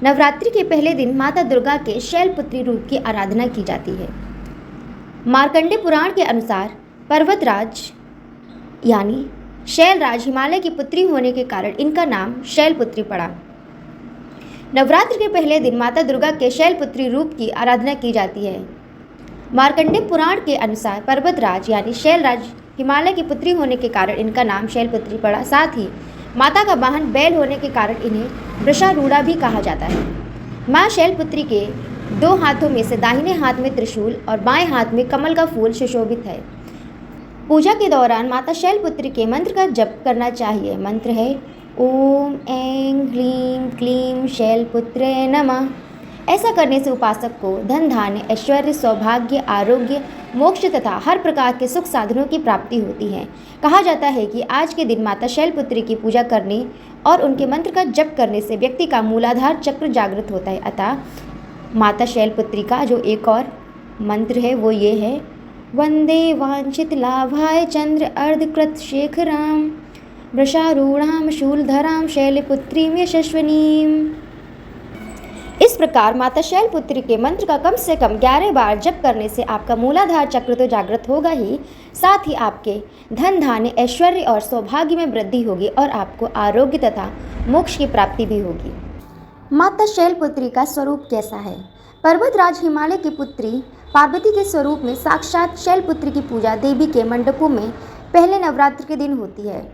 नवरात्रि के पहले दिन माता दुर्गा के शैलपुत्री रूप की आराधना की जाती है। मार्कंडेय पुराण के अनुसार पर्वतराज यानी शैलराज हिमालय की पुत्री होने के कारण इनका नाम शैलपुत्री पड़ा। नवरात्र के पहले दिन माता दुर्गा के शैलपुत्री रूप की आराधना की जाती है। मार्कंडेय पुराण के अनुसार पर्वतराज यानी शैलराज हिमालय की पुत्री होने के कारण इनका नाम शैलपुत्री पड़ा। साथ ही माता का वाहन बैल होने के कारण इन्हें वृषारूढ़ा भी कहा जाता है। माँ शैलपुत्री के दो हाथों में से दाहिने हाथ में त्रिशूल और बाएं हाथ में कमल का फूल सुशोभित है। पूजा के दौरान माता शैलपुत्री के मंत्र का जप करना चाहिए। मंत्र है ओम ऐं ह्रीं क्लीं शैलपुत्रे नमः। ऐसा करने से उपासक को धन धान्य ऐश्वर्य सौभाग्य आरोग्य मोक्ष तथा हर प्रकार के सुख साधनों की प्राप्ति होती है। कहा जाता है कि आज के दिन माता शैलपुत्री की पूजा करने और उनके मंत्र का जप करने से व्यक्ति का मूलाधार चक्र जागृत होता है। अतः माता शैलपुत्री का जो एक और मंत्र है वो ये है वंदे वांछित लाभाय चंद्र अर्धकृत शेखराम वृषारूढ़ाम शूलधराम शैलपुत्रीम यशस्विनीम। इस प्रकार माता शैलपुत्री के मंत्र का कम से कम 11 बार जप करने से आपका मूलाधार चक्र तो जागृत होगा ही, साथ ही आपके धन धान्य ऐश्वर्य और सौभाग्य में वृद्धि होगी और आपको आरोग्य तथा मोक्ष की प्राप्ति भी होगी। माता शैलपुत्री का स्वरूप कैसा है? पर्वतराज हिमालय की पुत्री पार्वती के स्वरूप में साक्षात शैलपुत्री की पूजा देवी के मंडपों में पहले नवरात्र के दिन होती है।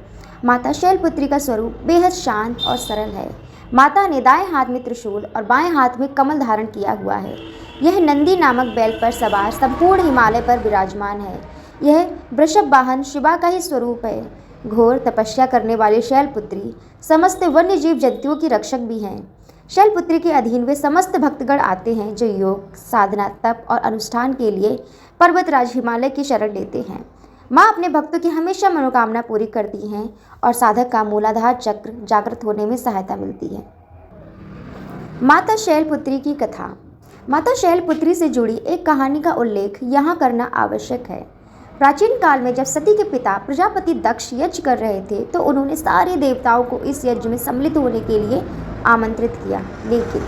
माता शैलपुत्री का स्वरूप बेहद शांत और सरल है। माता ने दाएं हाथ में त्रिशूल और बाएं हाथ में कमल धारण किया हुआ है। यह नंदी नामक बैल पर सवार संपूर्ण हिमालय पर विराजमान है। यह वृषभ वाहन शिवा का ही स्वरूप है। घोर तपस्या करने वाली शैलपुत्री समस्त वन्य जीव जंतुओं की रक्षक भी हैं। शैलपुत्री के अधीन वे समस्त भक्तगण आते हैं जो योग साधना तप और अनुष्ठान के लिए पर्वतराज हिमालय की शरण लेते हैं। माँ अपने भक्तों की हमेशा मनोकामना पूरी करती हैं और साधक का मूलाधार चक्र जागृत होने में सहायता मिलती है। माता शैलपुत्री की कथा। माता शैलपुत्री से जुड़ी एक कहानी का उल्लेख यहाँ करना आवश्यक है। प्राचीन काल में जब सती के पिता प्रजापति दक्ष यज्ञ कर रहे थे तो उन्होंने सारे देवताओं को इस यज्ञ में सम्मिलित होने के लिए आमंत्रित किया, लेकिन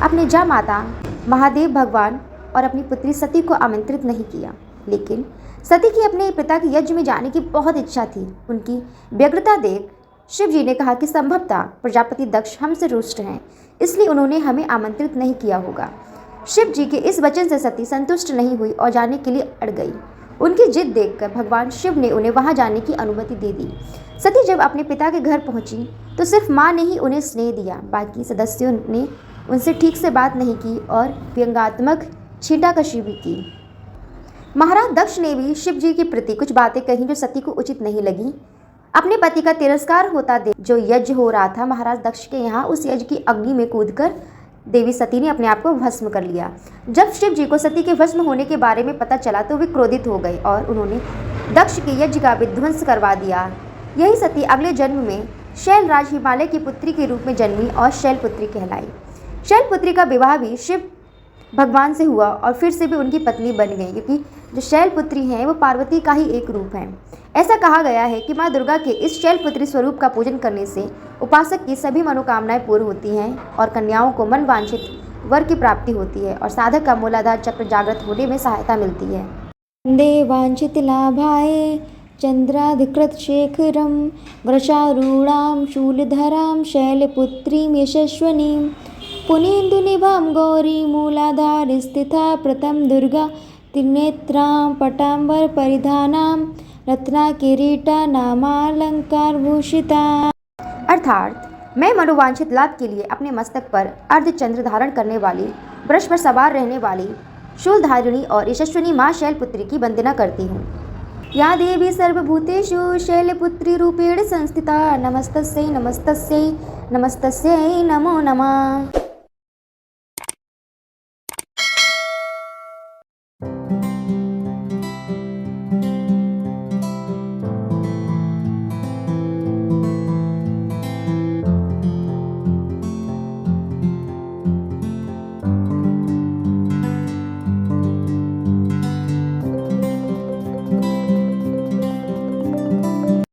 अपने जामाता महादेव भगवान और अपनी पुत्री सती को आमंत्रित नहीं किया। लेकिन सती की अपने पिता के यज्ञ में जाने की बहुत इच्छा थी। उनकी व्यग्रता देख शिव जी ने कहा कि संभवतः प्रजापति दक्ष हमसे रुष्ट हैं, इसलिए उन्होंने हमें आमंत्रित नहीं किया होगा। शिव जी के इस वचन से सती संतुष्ट नहीं हुई और जाने के लिए अड़ गई। उनकी जिद देखकर भगवान शिव ने उन्हें वहां जाने की अनुमति दे दी। सती जब अपने पिता के घर पहुंची तो सिर्फ माँ ने ही उन्हें स्नेह दिया, बाकी सदस्यों ने उनसे ठीक से बात नहीं की और व्यंग्यात्मक छींटाकशी भी की। महाराज दक्ष ने भी शिव जी के प्रति कुछ बातें कही जो सती को उचित नहीं लगी। अपने पति का तिरस्कार होता देख जो यज्ञ हो रहा था महाराज दक्ष के यहाँ, उस यज्ञ की अग्नि में कूदकर देवी सती ने अपने आप को भस्म कर लिया। जब शिव जी को सती के भस्म होने के बारे में पता चला तो वे क्रोधित हो गए और उन्होंने दक्ष के यज्ञ का विध्वंस करवा दिया। यही सती अगले जन्म में शैलराज हिमालय की पुत्री के रूप में जन्मी और शैलपुत्री कहलाई। शैलपुत्री का विवाह भी शिव भगवान से हुआ और फिर से भी उनकी पत्नी बन गई, क्योंकि जो शैलपुत्री हैं वो पार्वती का ही एक रूप है। ऐसा कहा गया है कि माँ दुर्गा के इस शैलपुत्री स्वरूप का पूजन करने से उपासक की सभी मनोकामनाएं पूर्ण होती हैं और कन्याओं को मन वांछित वर की प्राप्ति होती है और साधक का मूलाधार चक्र जागृत होने में सहायता मिलती है। वंदे वांछित लाभाय चंद्राधिकृत शेखरम वृषारूढ़ाम शूलधराम शैलपुत्रीम यशस्विनीम पुनीन्दुनिभां गौरी मूलाधार स्थिता प्रथम दुर्गा त्रिनेत्रां पटांबर परिधानां रत्ना किरीटा नामालंकार भूषिता। अर्थात मैं मनोवांछित लाभ के लिए अपने मस्तक पर अर्धचंद्र धारण करने वाली, वृष पर सवार रहने वाली, शूलधारिणी और यशस्विनी माँ शैलपुत्री की वंदना करती हूँ। या देवी सर्वभूतेषु शैलपुत्री रूपेण संस्थिता नमस्तस्यै नमस्तस्यै नमस्तस्यै नमो नमः।